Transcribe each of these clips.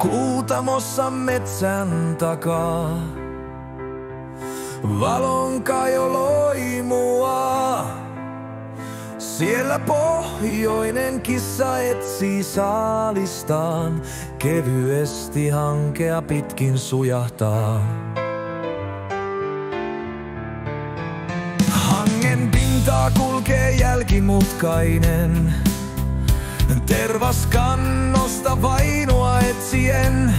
Kuutamossa metsän takaa. Valonkajo loi mua. Siellä pohjoinen kissa etsii saalistaan. Kevyesti hankea pitkin sujahtaa. Hangen pintaa kulkee jälkimutkainen. Tervaskannosta vainoa etsien.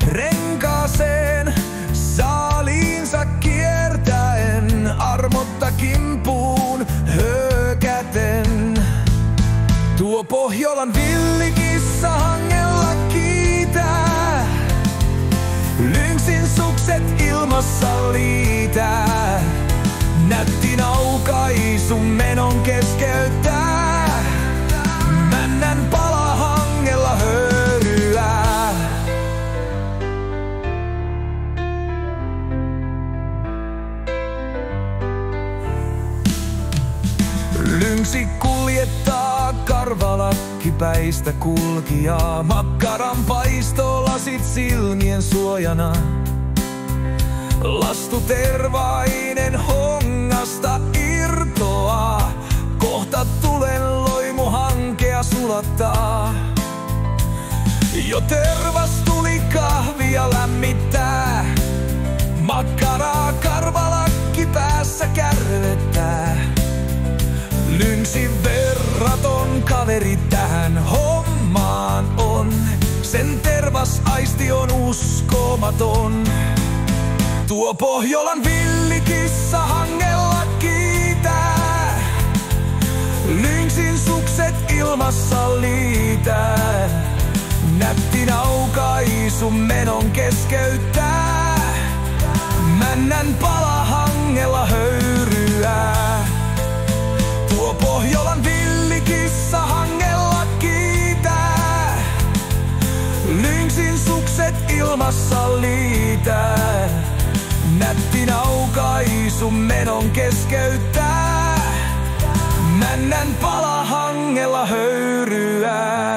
Renkaaseen saaliinsa kiertäen. Armotta kimpuun höökäten. Tuo Pohjolan villikissa hangella kiitää. Lynxin sukset ilmassa liitää. Nätti naukaisu menon keskeyttää. Männän pala hangella höyryää. Lynxi kuljettaa karvalakkipäistä kulkijaa. Makkaran paistolasit silmien suojana. Lastutervainen hongasta irtoaa. Kohta tulen loimu hankea sulattaa. Jo tervas tuli kahvia lämmittää. Makkaraa karvalakki päässä kärvettää. Lynxin verraton kaveri tähän hommaan on. Sen tervasaisti on uskomaton. Tuo Pohjolan villikissa hangella kiitää. Lynxin sukset ilmassa liitää. Nätti naukaisu menon keskeyttää. Männän pala hangella höyryää. Tuo Pohjolan villikissa hangella kiitää. Lynxin sukset ilmassa liitää. Nätti naukaisu menon keskeyttää. Männän pala hangella höyryää.